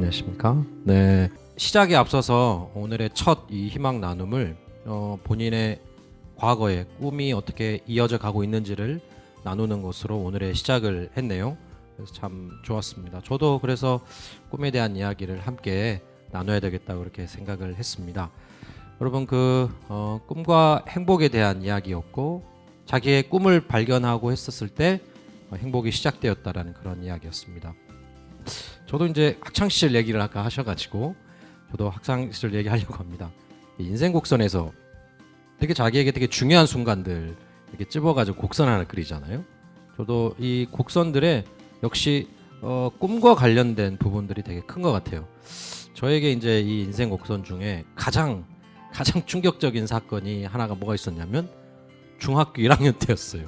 안녕하십니까? 네, 시작에 앞서서 오늘의 첫 이 희망 나눔을 본인의 과거의 꿈이 어떻게 이어져 가고 있는지를 나누는 것으로 오늘의 시작을 했네요. 그래서 참 좋았습니다. 저도 그래서 꿈에 대한 이야기를 함께 나눠야 되겠다고 그렇게 생각을 했습니다. 여러분 꿈과 행복에 대한 이야기였고 자기의 꿈을 발견하고 했었을 때 행복이 시작되었다라는 그런 이야기였습니다. 저도 이제 학창 시절 얘기를 아까 하셔가지고 저도 학창 시절 얘기하려고 합니다. 인생 곡선에서 되게 자기에게 되게 중요한 순간들 이렇게 찝어가지고 곡선 하나 그리잖아요. 저도 이 곡선들에 역시 꿈과 관련된 부분들이 되게 큰 것 같아요. 저에게 이제 이 인생 곡선 중에 가장 충격적인 사건이 하나가 뭐가 있었냐면 중학교 1학년 때였어요.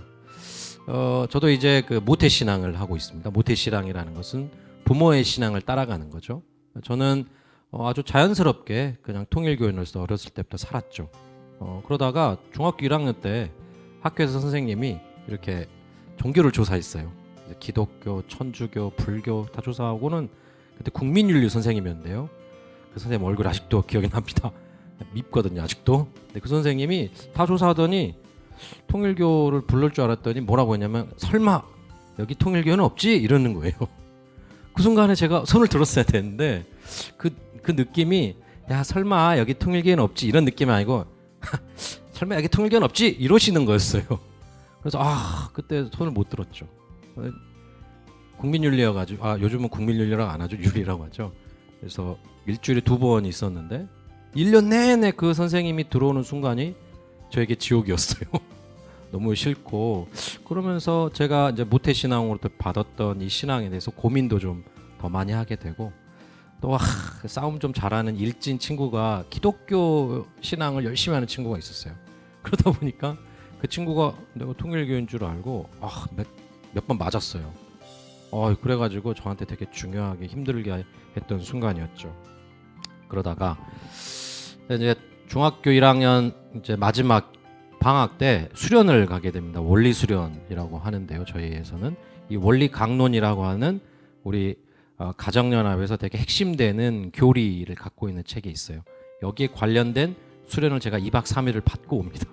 저도 이제 그 모태 신앙을 하고 있습니다. 모태 신앙이라는 것은 부모의 신앙을 따라가는 거죠. 저는 아주 자연스럽게 그냥 통일교인으로서 어렸을 때부터 살았죠. 그러다가 중학교 1학년 때 학교에서 선생님이 이렇게 종교를 조사했어요. 기독교, 천주교, 불교 다 조사하고는 그때 국민윤리 선생님이었는데요. 그 선생님 얼굴 아직도 기억이 납니다. 밉거든요, 아직도. 근데 그 선생님이 다 조사하더니 통일교를 부를 줄 알았더니 뭐라고 했냐면 설마 여기 통일교는 없지? 이러는 거예요. 그 순간에 제가 손을 들었어야 되는데 그 느낌이 야 설마 여기 통일교는 없지 이런 느낌이 아니고 설마 여기 통일교는 없지 이러시는 거였어요. 그래서 그때 손을 못 들었죠. 국민윤리여가지고 요즘은 국민윤리라고 안 하죠. 윤리라고 하죠. 그래서 일주일에 2번 있었는데 1년 내내 그 선생님이 들어오는 순간이 저에게 지옥이었어요. 너무 싫고 그러면서 제가 이제 모태신앙으로부터 받았던 이 신앙에 대해서 고민도 좀 더 많이 하게 되고 또 싸움 좀 잘하는 일진 친구가 기독교 신앙을 열심히 하는 친구가 있었어요. 그러다 보니까 그 친구가 내가 통일교인 줄 알고 몇 번 맞았어요. 그래가지고 저한테 되게 중요하게 힘들게 했던 순간이었죠. 그러다가 이제 중학교 1학년 이제 마지막 방학 때 수련을 가게 됩니다. 원리 수련이라고 하는데요. 저희에서는 이 원리 강론이라고 하는 우리 가정연합에서 되게 핵심되는 교리를 갖고 있는 책이 있어요. 여기에 관련된 수련을 제가 2박 3일을 받고 옵니다.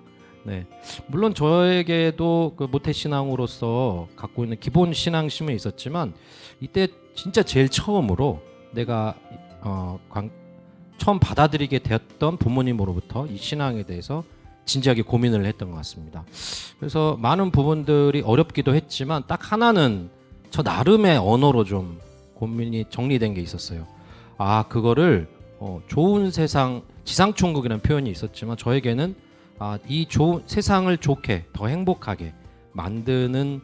네, 물론 저에게도 그 모태신앙으로서 갖고 있는 기본 신앙심은 있었지만 이때 진짜 제일 처음으로 내가 처음 받아들이게 되었던 부모님으로부터 이 신앙에 대해서 진지하게 고민을 했던 것 같습니다. 그래서 많은 부분들이 어렵기도 했지만 딱 하나는 저 나름의 언어로 좀 고민이 정리된 게 있었어요. 그거를 좋은 세상, 지상천국이라는 표현이 있었지만 저에게는 이 좋은 세상을 좋게 더 행복하게 만드는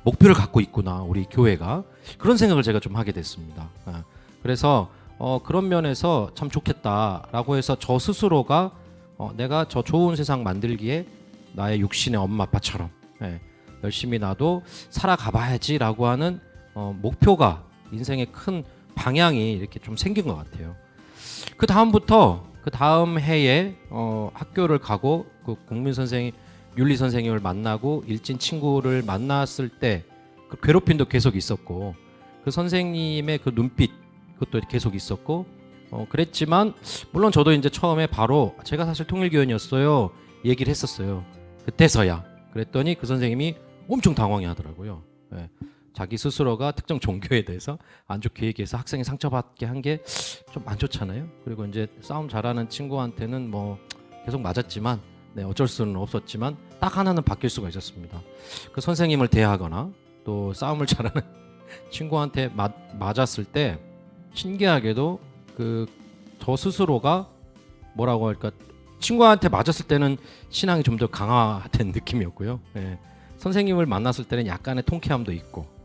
목표를 갖고 있구나 우리 교회가. 그런 생각을 제가 좀 하게 됐습니다. 그래서 그런 면에서 참 좋겠다라고 해서 저 스스로가 내가 저 좋은 세상 만들기에 나의 육신의 엄마 아빠처럼 열심히 나도 살아가 봐야지라고 하는 목표가 인생의 큰 방향이 이렇게 좀 생긴 것 같아요. 그 다음부터 그 다음 해에 학교를 가고 그 국민 선생님, 윤리 선생님을 만나고 일진 친구를 만났을 때 그 괴롭힘도 계속 있었고 그 선생님의 그 눈빛 그것도 계속 있었고 그랬지만 물론 저도 이제 처음에 바로 제가 사실 통일교인이었어요 얘기를 했었어요. 그때서야 그랬더니 그 선생님이 엄청 당황해 하더라고요. 자기 스스로가 특정 종교에 대해서 안 좋게 얘기해서 학생이 상처받게 한 게 좀 안 좋잖아요. 그리고 이제 싸움 잘하는 친구한테는 뭐 계속 맞았지만 어쩔 수는 없었지만 딱 하나는 바뀔 수가 있었습니다. 그 선생님을 대하거나 또 싸움을 잘하는 친구한테 맞았을 때 신기하게도 저 스스로가 뭐라고 할까 친구한테 맞았을 때는 신앙이 좀 더 강화된 느낌이었고요. 선생님을 만났을 때는 약간의 통쾌함도 있고.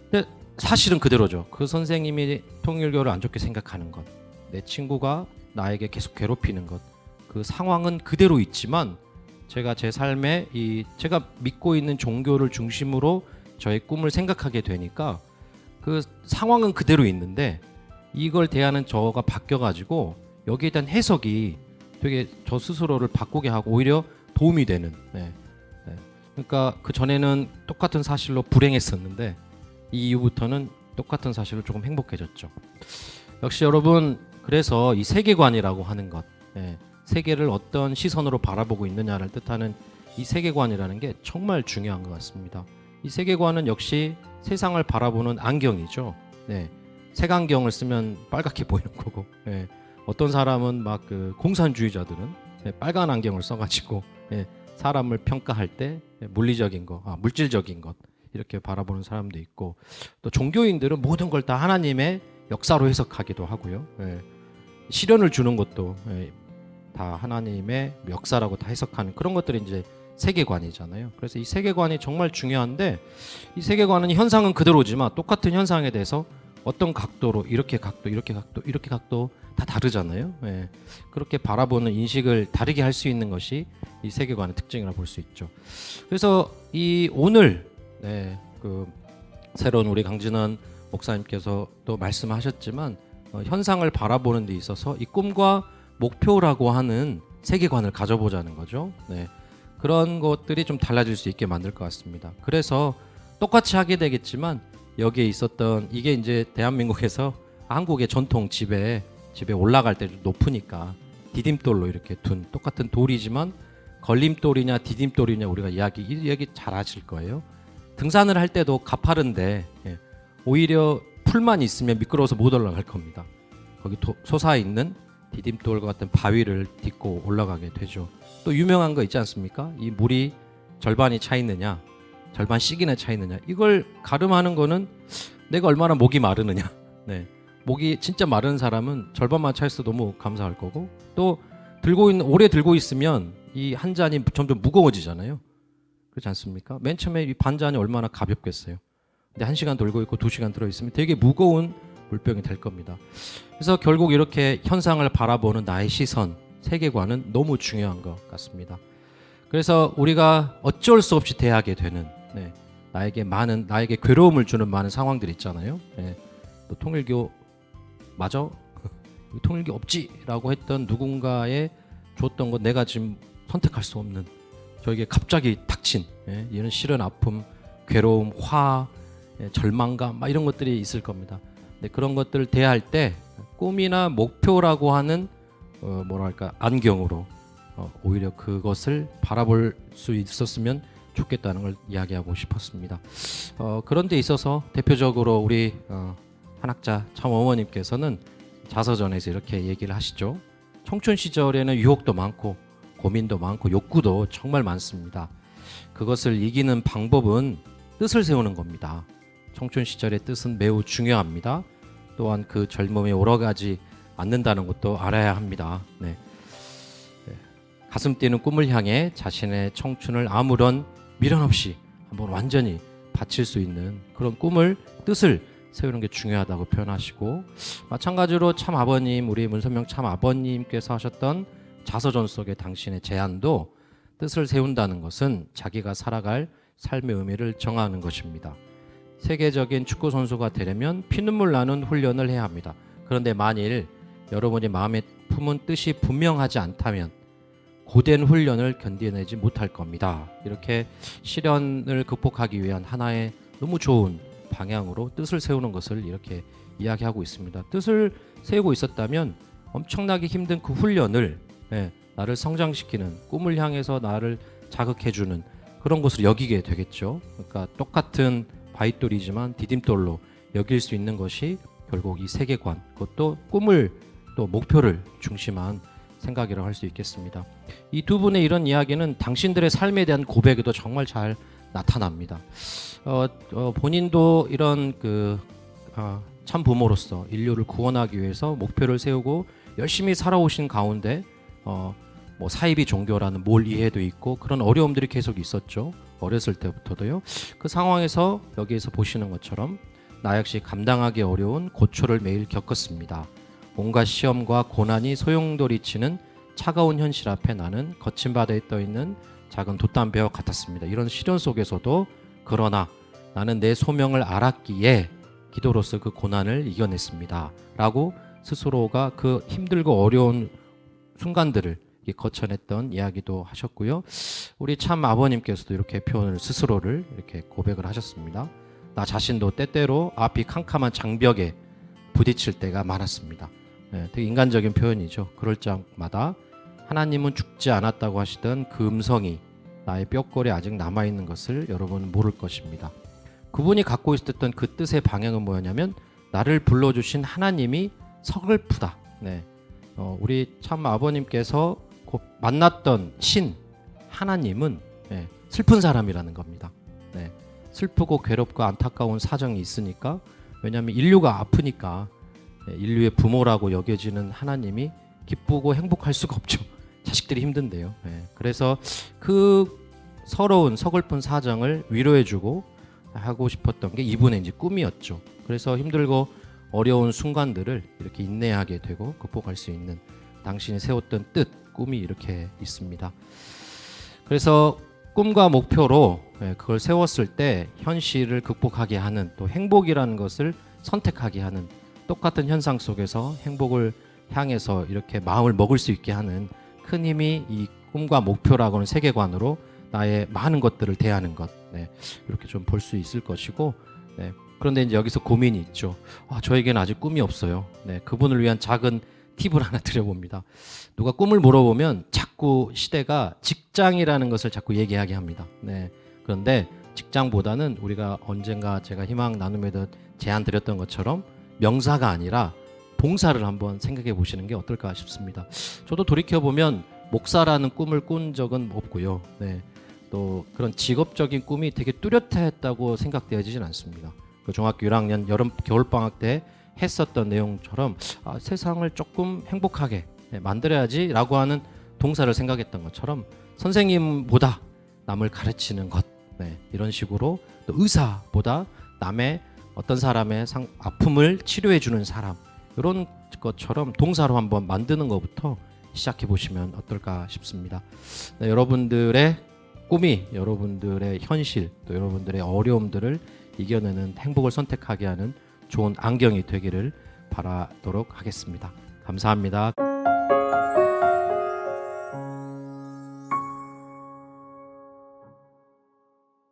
근데 사실은 그대로죠. 그 선생님이 통일교를 안 좋게 생각하는 것, 내 친구가 나에게 계속 괴롭히는 것, 그 상황은 그대로 있지만 제가 제 삶에 제가 믿고 있는 종교를 중심으로 저의 꿈을 생각하게 되니까 그 상황은 그대로 있는데 이걸 대하는 저가 바뀌어가지고 여기에 대한 해석이 되게 저 스스로를 바꾸게 하고 오히려 도움이 되는. 그러니까 그 전에는 똑같은 사실로 불행했었는데 이 이후부터는 똑같은 사실로 조금 행복해졌죠. 역시 여러분, 그래서 이 세계관이라고 하는 것, 세계를 어떤 시선으로 바라보고 있느냐를 뜻하는 이 세계관이라는 게 정말 중요한 것 같습니다. 이 세계관은 역시 세상을 바라보는 안경이죠. 색안경을 쓰면 빨갛게 보이는 거고, 어떤 사람은 막 그 공산주의자들은 빨간 안경을 써가지고 사람을 평가할 때 물리적인 것, 물질적인 것 이렇게 바라보는 사람도 있고, 또 종교인들은 모든 걸 다 하나님의 역사로 해석하기도 하고요. 시련을 주는 것도 다 하나님의 역사라고 다 해석하는 그런 것들이 이제 세계관이잖아요. 그래서 이 세계관이 정말 중요한데, 이 세계관은 현상은 그대로지만 똑같은 현상에 대해서 어떤 각도로 이렇게 각도, 이렇게 각도, 이렇게 각도 다 다르잖아요. 그렇게 바라보는 인식을 다르게 할 수 있는 것이 이 세계관의 특징이라 볼 수 있죠. 그래서 이 오늘 그 새로운 우리 강진원 목사님께서 또 말씀하셨지만 현상을 바라보는 데 있어서 이 꿈과 목표라고 하는 세계관을 가져보자는 거죠. 그런 것들이 좀 달라질 수 있게 만들 것 같습니다. 그래서 똑같이 하게 되겠지만 여기에 있었던 이게 이제 대한민국에서 한국의 전통 집에 올라갈 때 좀 높으니까 디딤돌로 이렇게 둔 똑같은 돌이지만 걸림돌이냐 디딤돌이냐 우리가 이야기 잘 하실 거예요. 등산을 할 때도 가파른데 오히려 풀만 있으면 미끄러워서 못 올라갈 겁니다. 거기 솟아 있는 디딤돌과 같은 바위를 딛고 올라가게 되죠. 또 유명한 거 있지 않습니까? 이 물이 절반이 차 있느냐 절반씩이나 차 있느냐, 이걸 가름하는 거는 내가 얼마나 목이 마르느냐. 목이 진짜 마른 사람은 절반만 차 있어도 너무 감사할 거고, 또 오래 들고 있으면 이 한 잔이 점점 무거워지잖아요. 그렇지 않습니까? 맨 처음에 이 반잔이 얼마나 가볍겠어요. 근데 1시간 돌고 있고 2시간 들어있으면 되게 무거운 물병이 될 겁니다. 그래서 결국 이렇게 현상을 바라보는 나의 시선, 세계관은 너무 중요한 것 같습니다. 그래서 우리가 어쩔 수 없이 대하게 되는 나에게 괴로움을 주는 많은 상황들이 있잖아요. 또 통일교 맞아? 통일교 없지라고 했던 누군가에 줬던 것, 내가 지금 선택할 수 없는 저에게 갑자기 닥친 이런 시련, 아픔, 괴로움, 화, 절망감 막 이런 것들이 있을 겁니다. 근데 그런 것들을 대할 때 꿈이나 목표라고 하는 안경으로 오히려 그것을 바라볼 수 있었으면 좋겠다는 걸 이야기하고 싶었습니다. 그런 데 있어서 대표적으로 우리 한학자 참 어머님께서는 자서전에서 이렇게 얘기를 하시죠. 청춘 시절에는 유혹도 많고 고민도 많고 욕구도 정말 많습니다. 그것을 이기는 방법은 뜻을 세우는 겁니다. 청춘 시절의 뜻은 매우 중요합니다. 또한 그 젊음에 오러가지 않는다는 것도 알아야 합니다. 가슴 뛰는 꿈을 향해 자신의 청춘을 아무런 미련 없이 한번 완전히 바칠 수 있는 그런 꿈을, 뜻을 세우는 게 중요하다고 표현하시고, 마찬가지로 참 아버님, 우리 문선명 참 아버님께서 하셨던 자서전 속의 당신의 제안도 뜻을 세운다는 것은 자기가 살아갈 삶의 의미를 정하는 것입니다. 세계적인 축구 선수가 되려면 피눈물 나는 훈련을 해야 합니다. 그런데 만일 여러분이 마음에 품은 뜻이 분명하지 않다면 고된 훈련을 견뎌내지 못할 겁니다. 이렇게 시련을 극복하기 위한 하나의 너무 좋은 방향으로 뜻을 세우는 것을 이렇게 이야기하고 있습니다. 뜻을 세우고 있었다면 엄청나게 힘든 그 훈련을 나를 성장시키는, 꿈을 향해서 나를 자극해주는 그런 것으로 여기게 되겠죠. 그러니까 똑같은 바윗돌이지만 디딤돌로 여길 수 있는 것이 결국 이 세계관, 그것도 꿈을 또 목표를 중심한 생각이라고 할 수 있겠습니다. 이 두 분의 이런 이야기는 당신들의 삶에 대한 고백에도 정말 잘 나타납니다. 본인도 이런 참 부모로서 인류를 구원하기 위해서 목표를 세우고 열심히 살아오신 가운데 사이비 종교라는 몰 이해도 있고 그런 어려움들이 계속 있었죠. 어렸을 때부터도요. 그 상황에서 여기에서 보시는 것처럼 나 역시 감당하기 어려운 고초를 매일 겪었습니다. 온갖 시험과 고난이 소용돌이치는 차가운 현실 앞에 나는 거친 바다에 떠있는 작은 돛담배와 같았습니다. 이런 시련 속에서도 그러나 나는 내 소명을 알았기에 기도로서 그 고난을 이겨냈습니다. 라고 스스로가 그 힘들고 어려운 순간들을 거쳐냈던 이야기도 하셨고요. 우리 참 아버님께서도 이렇게 표현을, 스스로를 이렇게 고백을 하셨습니다. 나 자신도 때때로 앞이 캄캄한 장벽에 부딪힐 때가 많았습니다. 되게 인간적인 표현이죠. 그럴 적마다 하나님은 죽지 않았다고 하시던 그 음성이 나의 뼈골에 아직 남아있는 것을 여러분은 모를 것입니다. 그분이 갖고 있었던 그 뜻의 방향은 뭐였냐면 나를 불러주신 하나님이 서글프다. 우리 참 아버님께서 만났던 신 하나님은 슬픈 사람이라는 겁니다. 슬프고 괴롭고 안타까운 사정이 있으니까, 왜냐하면 인류가 아프니까 인류의 부모라고 여겨지는 하나님이 기쁘고 행복할 수가 없죠. 자식들이 힘든데요. 그래서 그 서러운 서글픈 사정을 위로해주고 하고 싶었던 게 이분의 이제 꿈이었죠. 그래서 힘들고 어려운 순간들을 이렇게 인내하게 되고 극복할 수 있는 당신이 세웠던 뜻, 꿈이 이렇게 있습니다. 그래서 꿈과 목표로 그걸 세웠을 때 현실을 극복하게 하는, 또 행복이라는 것을 선택하게 하는, 똑같은 현상 속에서 행복을 향해서 이렇게 마음을 먹을 수 있게 하는 큰 힘이 이 꿈과 목표라고 하는 세계관으로 나의 많은 것들을 대하는 것, 이렇게 좀 볼 수 있을 것이고, 그런데 이제 여기서 고민이 있죠. 저에게는 아직 꿈이 없어요. 그분을 위한 작은 팁을 하나 드려봅니다. 누가 꿈을 물어보면 자꾸 시대가 직장이라는 것을 자꾸 얘기하게 합니다. 그런데 직장보다는 우리가 언젠가 제가 희망 나눔에도 제안 드렸던 것처럼 명사가 아니라 봉사를 한번 생각해 보시는 게 어떨까 싶습니다. 저도 돌이켜보면 목사라는 꿈을 꾼 적은 없고요. 또 그런 직업적인 꿈이 되게 뚜렷했다고 생각되어지진 않습니다. 그 중학교 1학년 겨울방학 때 했었던 내용처럼 세상을 조금 행복하게 만들어야지 라고 하는 동사를 생각했던 것처럼 선생님보다 남을 가르치는 것, 이런 식으로, 또 의사보다 남의 어떤 사람의 아픔을 치료해 주는 사람, 이런 것처럼 동사로 한번 만드는 것부터 시작해 보시면 어떨까 싶습니다. 여러분들의 꿈이 여러분들의 현실, 또 여러분들의 어려움들을 이겨내는 행복을 선택하게 하는 좋은 안경이 되기를 바라도록 하겠습니다. 감사합니다.